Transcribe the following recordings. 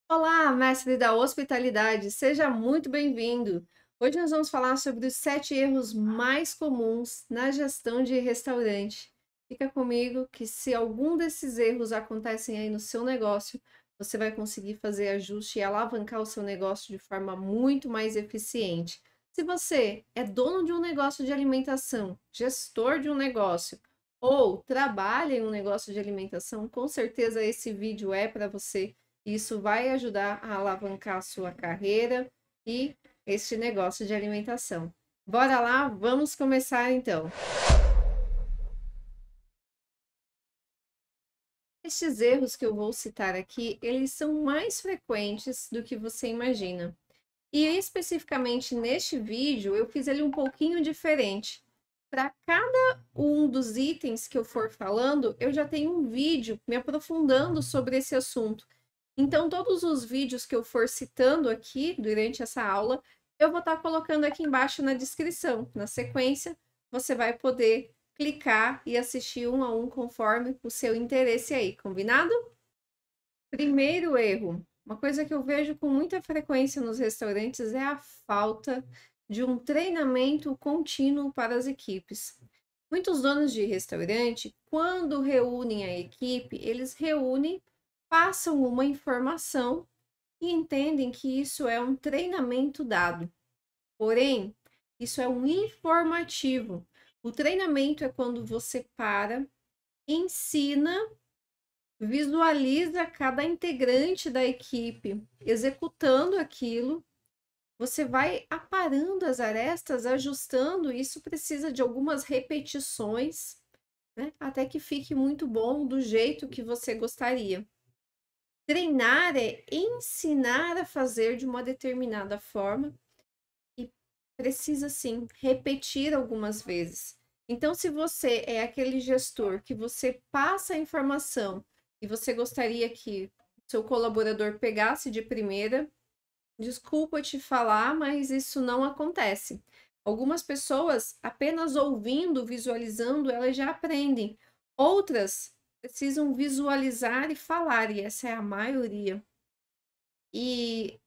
Olá, mestre da hospitalidade, seja muito bem-vindo. Hoje nós vamos falar sobre os 7 erros mais comuns na gestão de restaurante. Fica comigo que se algum desses erros acontecem aí no seu negócio, você vai conseguir fazer ajuste e alavancar o seu negócio de forma muito mais eficiente. Se você é dono de um negócio de alimentação, gestor de um negócio ou trabalha em um negócio de alimentação, com certeza esse vídeo é para você. Isso vai ajudar a alavancar a sua carreira e este negócio de alimentação. Bora lá, vamos começar então. Estes erros que eu vou citar aqui, eles são mais frequentes do que você imagina. E especificamente neste vídeo, eu fiz ele um pouquinho diferente. Para cada um dos itens que eu for falando, eu já tenho um vídeo me aprofundando sobre esse assunto. Então, todos os vídeos que eu for citando aqui durante essa aula, eu vou estar colocando aqui embaixo na descrição. Na sequência, você vai poder clicar e assistir um a um conforme o seu interesse aí, combinado? Primeiro erro. Uma coisa que eu vejo com muita frequência nos restaurantes é a falta de um treinamento contínuo para as equipes. Muitos donos de restaurante, quando reúnem a equipe, eles reúnem, passam uma informação e entendem que isso é um treinamento dado. Porém, isso é um informativo. O treinamento é quando você para, ensina, visualiza cada integrante da equipe executando aquilo. Você vai aparando as arestas, ajustando. Isso precisa de algumas repetições, né? Até que fique muito bom do jeito que você gostaria. Treinar é ensinar a fazer de uma determinada forma e precisa sim repetir algumas vezes. Então, se você é aquele gestor que você passa a informação e você gostaria que seu colaborador pegasse de primeira, desculpa te falar, mas isso não acontece. Algumas pessoas, apenas ouvindo, visualizando, elas já aprendem. Outras precisam visualizar e falar, e essa é a maioria. E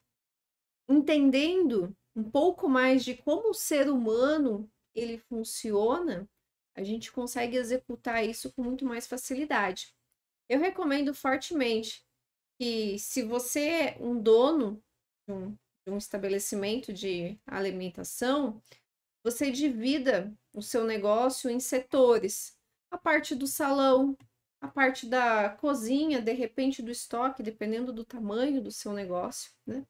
entendendo um pouco mais de como o ser humano ele funciona, a gente consegue executar isso com muito mais facilidade. Eu recomendo fortemente que, se você é um dono de um estabelecimento de alimentação, você divida o seu negócio em setores. A parte do salão, a parte da cozinha, de repente do estoque, dependendo do tamanho do seu negócio, né?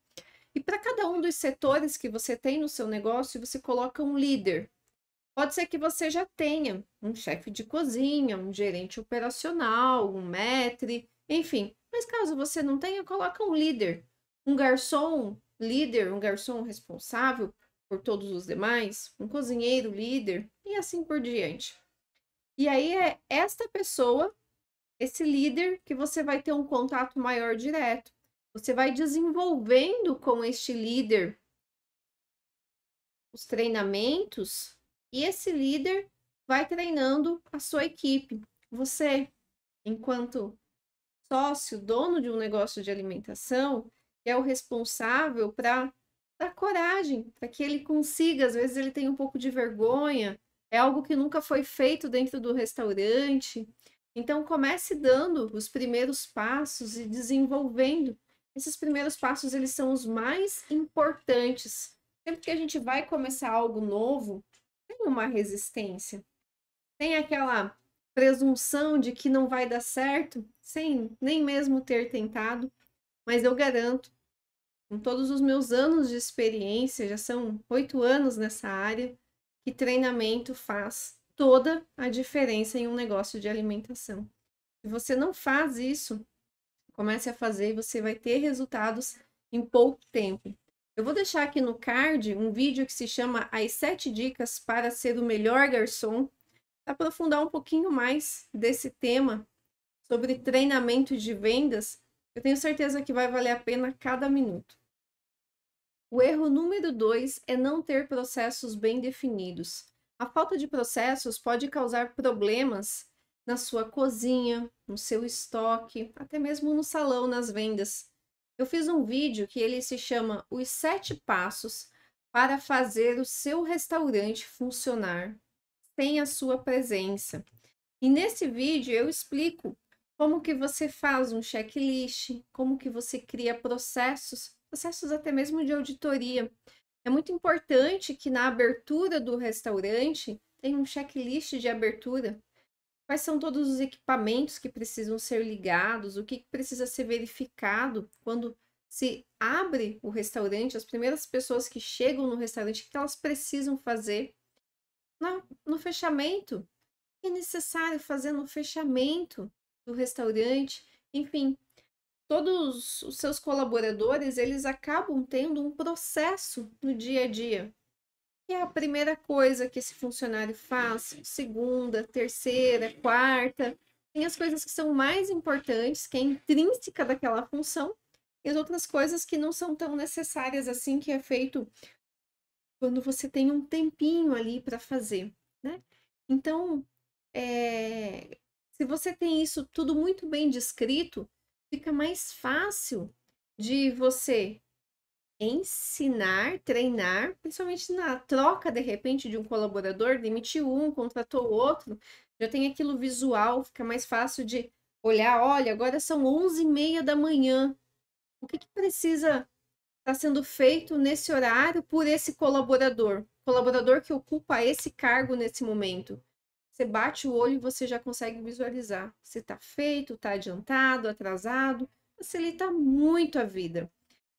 E para cada um dos setores que você tem no seu negócio, você coloca um líder. Pode ser que você já tenha um chefe de cozinha, um gerente operacional, um maître, enfim. Mas caso você não tenha, coloca um líder, um garçom líder, um garçom responsável por todos os demais, um cozinheiro líder e assim por diante. E aí é esta pessoa, esse líder, que você vai ter um contato maior direto. Você vai desenvolvendo com este líder os treinamentos e esse líder vai treinando a sua equipe. Você, enquanto sócio, dono de um negócio de alimentação, é o responsável para dar coragem, para que ele consiga. Às vezes ele tem um pouco de vergonha, é algo que nunca foi feito dentro do restaurante. Então comece dando os primeiros passos e desenvolvendo. Esses primeiros passos, eles são os mais importantes. Sempre que a gente vai começar algo novo, tem uma resistência, tem aquela presunção de que não vai dar certo, sem nem mesmo ter tentado, mas eu garanto, com todos os meus anos de experiência, já são 8 anos nessa área, que treinamento faz toda a diferença em um negócio de alimentação. Se você não faz isso, comece a fazer e você vai ter resultados em pouco tempo. Eu vou deixar aqui no card um vídeo que se chama As 7 Dicas para Ser o Melhor Garçom, para aprofundar um pouquinho mais desse tema sobre treinamento de vendas. Eu tenho certeza que vai valer a pena cada minuto. O erro número 2 é não ter processos bem definidos. A falta de processos pode causar problemas na sua cozinha, no seu estoque, até mesmo no salão, nas vendas. Eu fiz um vídeo que ele se chama Os 7 Passos para fazer o seu restaurante funcionar sem a sua presença. E nesse vídeo eu explico como que você faz um checklist, como que você cria processos até mesmo de auditoria. É muito importante que na abertura do restaurante tenha um checklist de abertura. Quais são todos os equipamentos que precisam ser ligados, o que precisa ser verificado quando se abre o restaurante, as primeiras pessoas que chegam no restaurante, o que elas precisam fazer no fechamento, o que é necessário fazer no fechamento do restaurante, enfim, todos os seus colaboradores, eles acabam tendo um processo no dia a dia. E é a primeira coisa que esse funcionário faz, segunda, terceira, quarta, tem as coisas que são mais importantes, que é intrínseca daquela função, e as outras coisas que não são tão necessárias assim, que é feito quando você tem um tempinho ali para fazer, né? Então, se você tem isso tudo muito bem descrito, fica mais fácil de você ensinar, treinar, principalmente na troca, de repente, de um colaborador, demitiu um, contratou outro, já tem aquilo visual, fica mais fácil de olhar, olha, agora são 11h30 da manhã, o que precisa estar sendo feito nesse horário por esse colaborador que ocupa esse cargo nesse momento. Você bate o olho e você já consegue visualizar se está feito, está adiantado, atrasado, facilita muito a vida.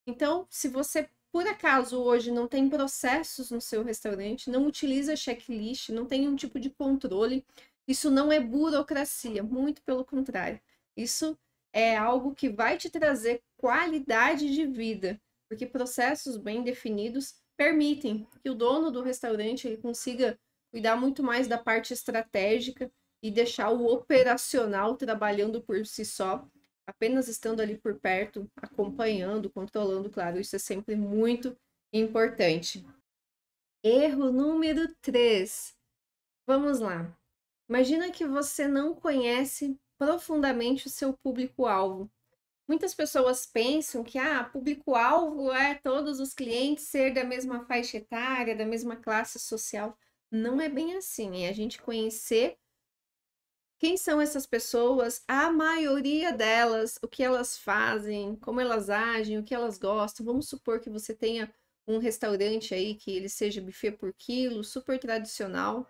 Então, se você por acaso hoje não tem processos no seu restaurante, não utiliza checklist, não tem um tipo de controle, isso não é burocracia, muito pelo contrário. Isso é algo que vai te trazer qualidade de vida, porque processos bem definidos permitem que o dono do restaurante ele consiga cuidar muito mais da parte estratégica e deixar o operacional trabalhando por si só, apenas estando ali por perto, acompanhando, controlando, claro, isso é sempre muito importante. Erro número 3. Vamos lá. Imagina que você não conhece profundamente o seu público-alvo. Muitas pessoas pensam que público-alvo é todos os clientes ser da mesma faixa etária, da mesma classe social. Não é bem assim, é a gente conhecer quem são essas pessoas, a maioria delas, o que elas fazem, como elas agem, o que elas gostam. Vamos supor que você tenha um restaurante aí que ele seja buffet por quilo, super tradicional,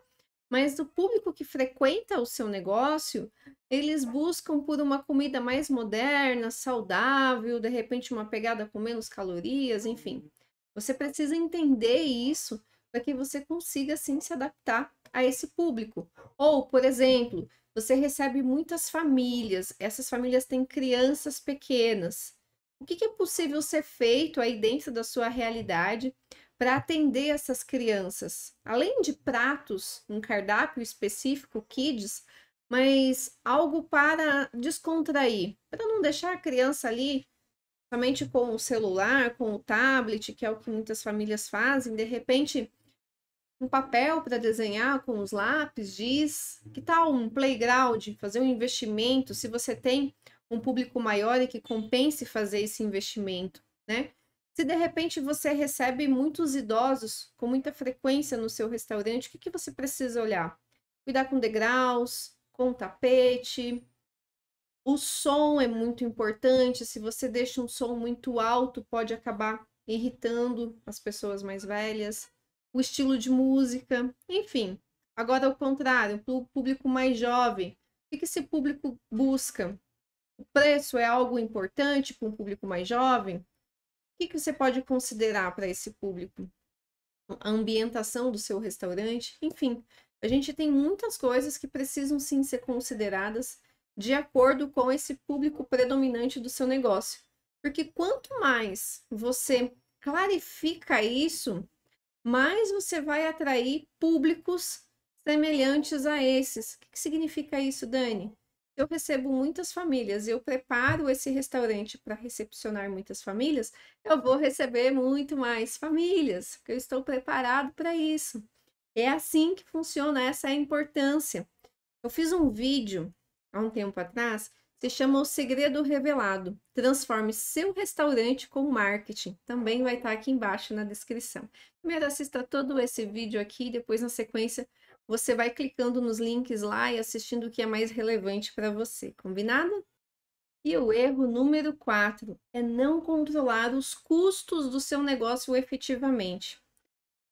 mas o público que frequenta o seu negócio, eles buscam por uma comida mais moderna, saudável, de repente uma pegada com menos calorias, enfim. Você precisa entender isso para que você consiga assim se adaptar a esse público. Ou, por exemplo, você recebe muitas famílias, essas famílias têm crianças pequenas. O que é possível ser feito aí dentro da sua realidade para atender essas crianças? Além de pratos, um cardápio específico, kids, mas algo para descontrair, para não deixar a criança ali somente com o celular, com o tablet, que é o que muitas famílias fazem, de repente um papel para desenhar com os lápis, giz, que tal um playground, fazer um investimento, se você tem um público maior e que compense fazer esse investimento, né? Se de repente você recebe muitos idosos com muita frequência no seu restaurante, o que você precisa olhar? Cuidar com degraus, com tapete. O som é muito importante, se você deixa um som muito alto, pode acabar irritando as pessoas mais velhas. O estilo de música, enfim. Agora, ao contrário, para o público mais jovem, o que esse público busca? O preço é algo importante para um público mais jovem? O que você pode considerar para esse público? A ambientação do seu restaurante? Enfim, a gente tem muitas coisas que precisam sim ser consideradas de acordo com esse público predominante do seu negócio. Porque quanto mais você clarifica isso, mais você vai atrair públicos semelhantes a esses. O que significa isso, Dani? Eu recebo muitas famílias, eu preparo esse restaurante para recepcionar muitas famílias, eu vou receber muito mais famílias, porque eu estou preparado para isso. É assim que funciona, essa é a importância. Eu fiz um vídeo há um tempo atrás Se chama O Segredo Revelado. Transforme seu restaurante com marketing. Também vai estar aqui embaixo na descrição. Primeiro assista todo esse vídeo aqui, depois na sequência você vai clicando nos links lá e assistindo o que é mais relevante para você. Combinado? E o erro número 4 é não controlar os custos do seu negócio efetivamente.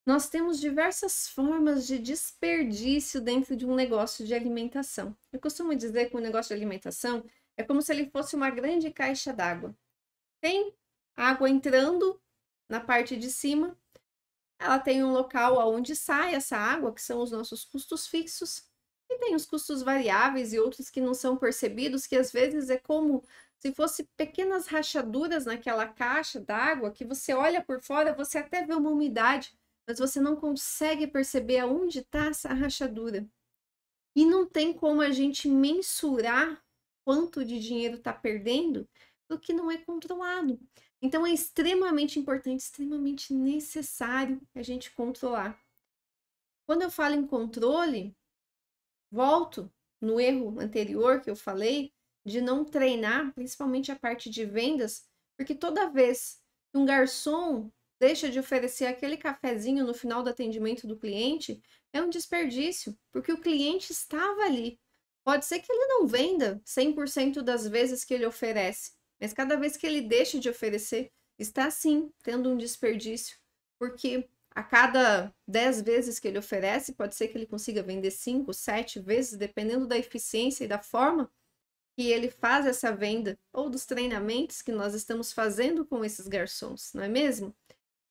Nós temos diversas formas de desperdício dentro de um negócio de alimentação. Eu costumo dizer que um negócio de alimentação é como se ele fosse uma grande caixa d'água. Tem água entrando na parte de cima, ela tem um local onde sai essa água, que são os nossos custos fixos, e tem os custos variáveis e outros que não são percebidos, que às vezes é como se fosse pequenas rachaduras naquela caixa d'água, que você olha por fora, você até vê uma umidade, mas você não consegue perceber aonde está essa rachadura. E não tem como a gente mensurar quanto de dinheiro está perdendo do que não é controlado. Então é extremamente importante, extremamente necessário a gente controlar. Quando eu falo em controle, volto no erro anterior que eu falei, de não treinar, principalmente a parte de vendas, porque toda vez que um garçom deixa de oferecer aquele cafezinho no final do atendimento do cliente, é um desperdício, porque o cliente estava ali. Pode ser que ele não venda 100% das vezes que ele oferece, mas cada vez que ele deixa de oferecer, está sim tendo um desperdício, porque a cada 10 vezes que ele oferece, pode ser que ele consiga vender 5, 7 vezes, dependendo da eficiência e da forma que ele faz essa venda, ou dos treinamentos que nós estamos fazendo com esses garçons, não é mesmo?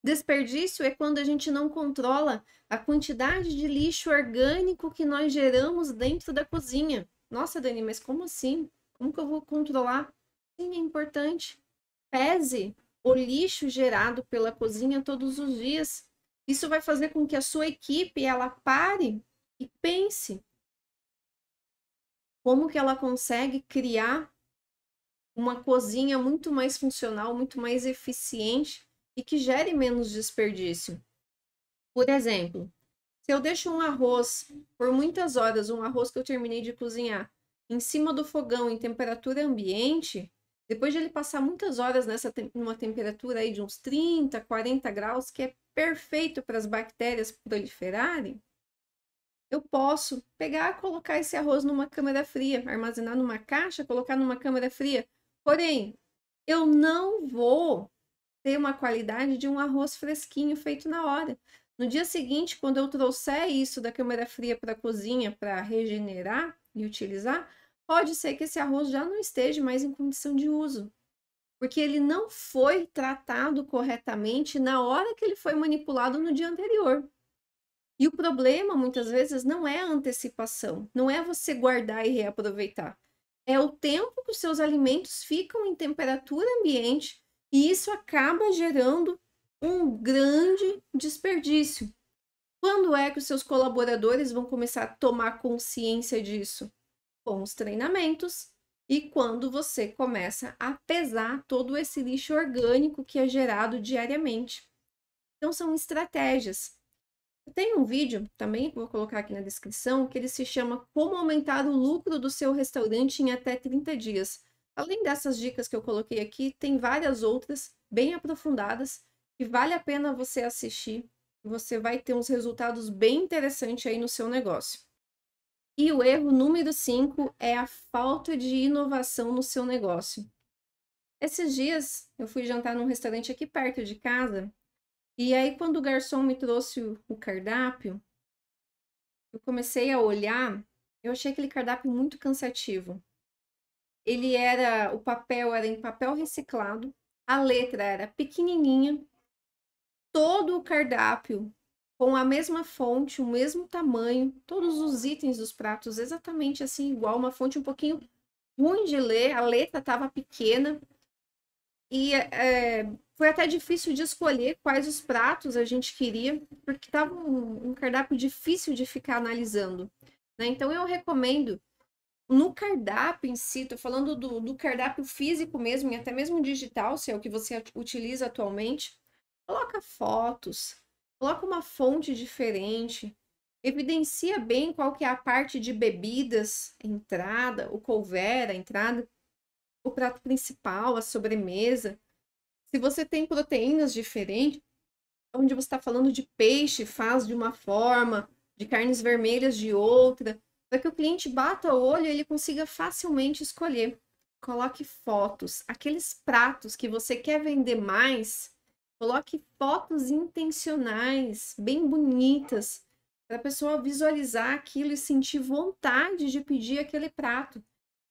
Desperdício é quando a gente não controla a quantidade de lixo orgânico que nós geramos dentro da cozinha. Nossa, Dani, mas como assim? Como que eu vou controlar? Sim, é importante. Pese o lixo gerado pela cozinha todos os dias. Isso vai fazer com que a sua equipe ela pare e pense como que ela consegue criar uma cozinha muito mais funcional, muito mais eficiente e que gere menos desperdício. Por exemplo, se eu deixo um arroz por muitas horas, um arroz que eu terminei de cozinhar, em cima do fogão em temperatura ambiente, depois de ele passar muitas horas numa temperatura aí de uns 30, 40 graus, que é perfeito para as bactérias proliferarem, eu posso pegar, colocar esse arroz numa câmara fria, armazenar numa caixa, colocar numa câmara fria. Porém, eu não vou ter uma qualidade de um arroz fresquinho feito na hora. No dia seguinte, quando eu trouxer isso da câmara fria para a cozinha para regenerar e utilizar, pode ser que esse arroz já não esteja mais em condição de uso, porque ele não foi tratado corretamente na hora que ele foi manipulado no dia anterior. E o problema, muitas vezes, não é a antecipação, não é você guardar e reaproveitar. É o tempo que os seus alimentos ficam em temperatura ambiente e isso acaba gerando um grande desperdício. Quando é que os seus colaboradores vão começar a tomar consciência disso? Com os treinamentos e quando você começa a pesar todo esse lixo orgânico que é gerado diariamente. Então, são estratégias. Tem um vídeo também, que vou colocar aqui na descrição, que ele se chama Como Aumentar o Lucro do Seu Restaurante em Até 30 Dias. Além dessas dicas que eu coloquei aqui, tem várias outras bem aprofundadas que vale a pena você assistir. Você vai ter uns resultados bem interessantes aí no seu negócio. E o erro número 5 é a falta de inovação no seu negócio. Esses dias eu fui jantar num restaurante aqui perto de casa. E aí, quando o garçom me trouxe o cardápio, eu comecei a olhar, eu achei aquele cardápio muito cansativo. O papel era em papel reciclado, a letra era pequenininha, todo o cardápio com a mesma fonte, o mesmo tamanho, todos os itens dos pratos exatamente assim, igual, uma fonte um pouquinho ruim de ler, a letra estava pequena. E foi até difícil de escolher quais os pratos a gente queria, porque estava um cardápio difícil de ficar analisando, né? Então eu recomendo, no cardápio em si, tô falando do cardápio físico mesmo, e até mesmo digital, se é o que você utiliza atualmente, coloca fotos, coloca uma fonte diferente, evidencia bem qual que é a parte de bebidas, entrada, o couvert, a entrada, o prato principal, a sobremesa. Se você tem proteínas diferentes, onde você está falando de peixe, faz de uma forma, de carnes vermelhas de outra, para que o cliente bata o olho e ele consiga facilmente escolher. Coloque fotos, aqueles pratos que você quer vender mais, coloque fotos intencionais, bem bonitas, para a pessoa visualizar aquilo e sentir vontade de pedir aquele prato.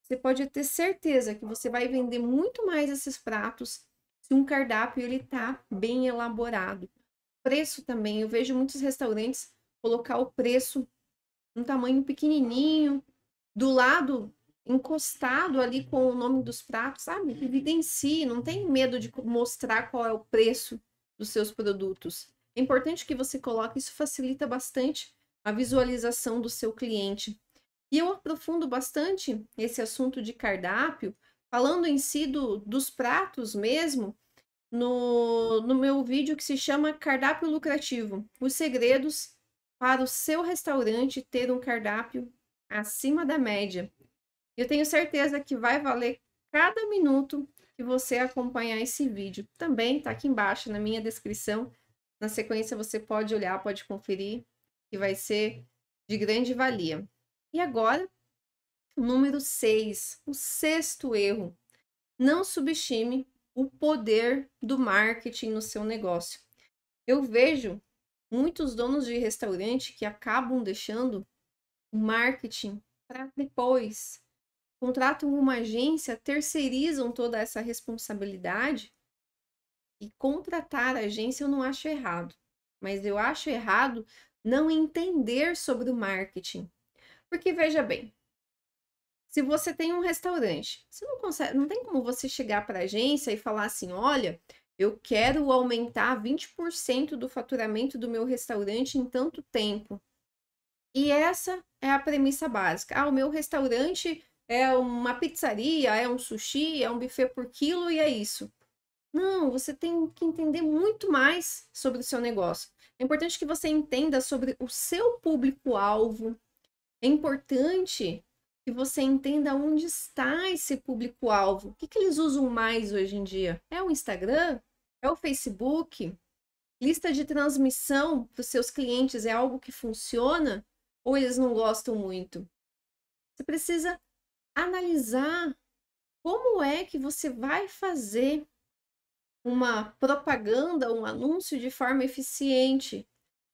Você pode ter certeza que você vai vender muito mais esses pratos se um cardápio ele tá bem elaborado. Preço também, eu vejo muitos restaurantes colocar o preço um tamanho pequenininho, do lado encostado ali com o nome dos pratos, sabe? Evidencie, não tem medo de mostrar qual é o preço dos seus produtos. É importante que você coloque, isso facilita bastante a visualização do seu cliente. E eu aprofundo bastante esse assunto de cardápio, falando em si dos pratos mesmo, no meu vídeo que se chama Cardápio Lucrativo, os segredos para o seu restaurante ter um cardápio acima da média. Eu tenho certeza que vai valer cada minuto que você acompanhar esse vídeo. Também está aqui embaixo na minha descrição. Na sequência você pode olhar, pode conferir, que vai ser de grande valia. E agora, número 6, o sexto erro. Não subestime o poder do marketing no seu negócio. Eu vejo muitos donos de restaurante que acabam deixando o marketing para depois. Contratam uma agência, terceirizam toda essa responsabilidade. E contratar a agência eu não acho errado, mas eu acho errado não entender sobre o marketing. Porque veja bem, se você tem um restaurante, você não consegue, não tem como você chegar para a agência e falar assim: olha, eu quero aumentar 20% do faturamento do meu restaurante em tanto tempo. E essa é a premissa básica. Ah, o meu restaurante é uma pizzaria, é um sushi, é um buffet por quilo e é isso. Não, você tem que entender muito mais sobre o seu negócio. É importante que você entenda sobre o seu público-alvo. É importante que você entenda onde está esse público-alvo. O que eles usam mais hoje em dia? É o Instagram? É o Facebook? Lista de transmissão para os seus clientes é algo que funciona? Ou eles não gostam muito? Você precisa analisar como é que você vai fazer uma propaganda, um anúncio de forma eficiente,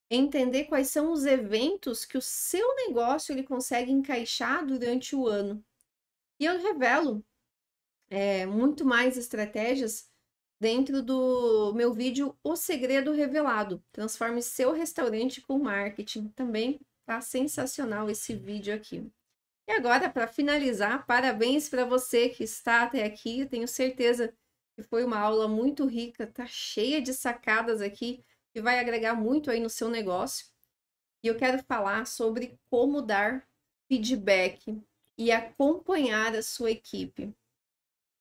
entender quais são os eventos que o seu negócio ele consegue encaixar durante o ano. E eu revelo muito mais estratégias dentro do meu vídeo O Segredo Revelado. Transforme seu restaurante com marketing. Também tá sensacional esse vídeo aqui. E agora, para finalizar, parabéns para você que está até aqui. Eu tenho certeza que foi uma aula muito rica, tá cheia de sacadas aqui que vai agregar muito aí no seu negócio. E eu quero falar sobre como dar feedback e acompanhar a sua equipe.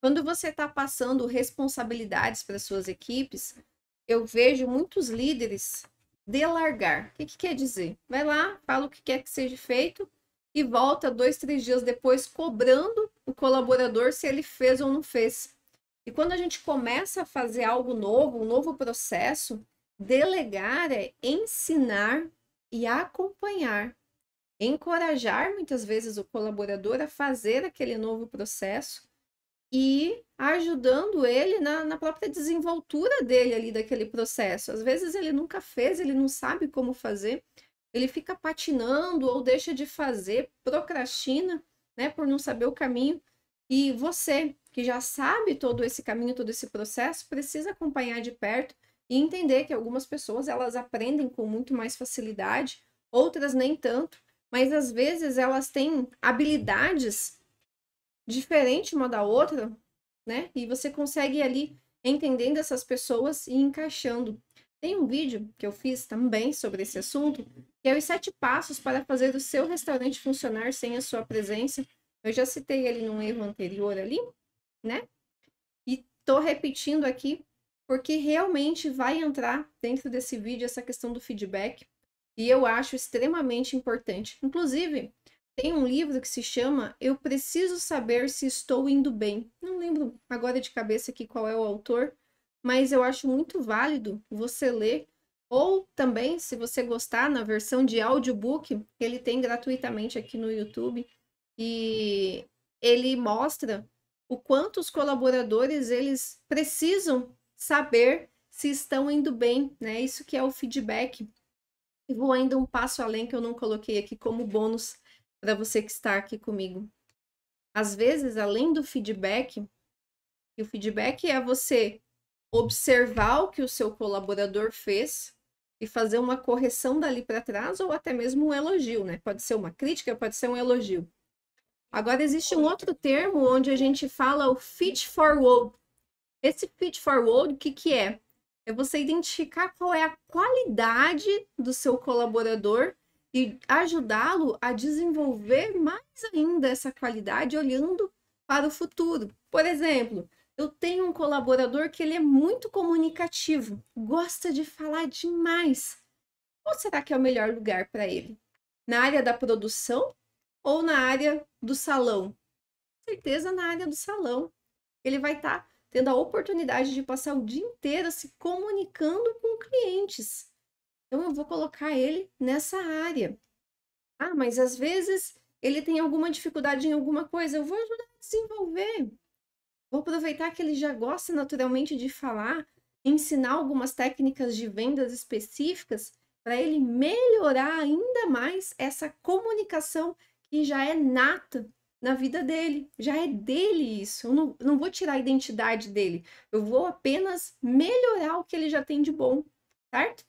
Quando você está passando responsabilidades para suas equipes, eu vejo muitos líderes delargar. O que quer dizer? Vai lá, fala o que quer que seja feito e volta 2, 3 dias depois cobrando o colaborador se ele fez ou não fez. E quando a gente começa a fazer algo novo, um novo processo, delegar é ensinar e acompanhar, encorajar muitas vezes o colaborador a fazer aquele novo processo e ajudando ele na própria desenvoltura dele ali daquele processo. Às vezes ele nunca fez, ele não sabe como fazer, ele fica patinando ou deixa de fazer, procrastina, né, por não saber o caminho. E você, que já sabe todo esse caminho, todo esse processo, precisa acompanhar de perto e entender que algumas pessoas elas aprendem com muito mais facilidade, outras nem tanto, mas às vezes elas têm habilidades diferentes uma da outra, né? E você consegue ir ali entendendo essas pessoas e encaixando. Tem um vídeo que eu fiz também sobre esse assunto, que é os 7 passos para fazer o seu restaurante funcionar sem a sua presença. Eu já citei ele num erro anterior ali, né? E tô repetindo aqui porque realmente vai entrar dentro desse vídeo essa questão do feedback e eu acho extremamente importante. Inclusive, Tem um livro que se chama Eu Preciso Saber Se Estou Indo Bem. Não lembro agora de cabeça aqui qual é o autor, mas eu acho muito válido você ler. Ou também, se você gostar, na versão de audiobook, ele tem gratuitamente aqui no YouTube. E ele mostra o quanto os colaboradores eles precisam saber se estão indo bem, né? Isso que é o feedback. E vou ainda um passo além que eu não coloquei aqui como bônus para você que está aqui comigo. Às vezes, além do feedback, e o feedback é você observar o que o seu colaborador fez e fazer uma correção dali para trás ou até mesmo um elogio, né? Pode ser uma crítica, pode ser um elogio. Agora existe um outro termo onde a gente fala o feed forward. Esse feed forward, o que que é? É você identificar qual é a qualidade do seu colaborador e ajudá-lo a desenvolver mais ainda essa qualidade olhando para o futuro. Por exemplo, eu tenho um colaborador que ele é muito comunicativo, gosta de falar demais. Qual será que é o melhor lugar para ele? Na área da produção ou na área do salão? Com certeza na área do salão. Ele vai estar tendo a oportunidade de passar o dia inteiro se comunicando com clientes. Então, eu vou colocar ele nessa área. Ah, mas às vezes ele tem alguma dificuldade em alguma coisa, eu vou ajudar a desenvolver. Vou aproveitar que ele já gosta naturalmente de falar, ensinar algumas técnicas de vendas específicas para ele melhorar ainda mais essa comunicação que já é nata na vida dele. Já é dele isso. Eu não vou tirar a identidade dele. Eu vou apenas melhorar o que ele já tem de bom, certo?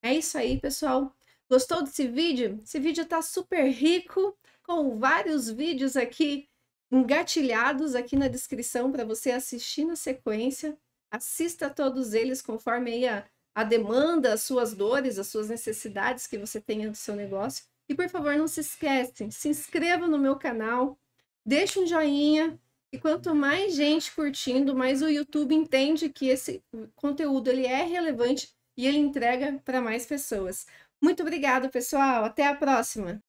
É isso aí, pessoal. Gostou desse vídeo? Esse vídeo tá super rico, com vários vídeos aqui engatilhados aqui na descrição para você assistir na sequência. Assista todos eles conforme aí a demanda, as suas dores, as suas necessidades que você tenha do seu negócio. E por favor, não se esquecem, se inscreva no meu canal, deixa um joinha, e quanto mais gente curtindo, mais o YouTube entende que esse conteúdo ele é relevante e ele entrega para mais pessoas. Muito obrigado, pessoal. Até a próxima.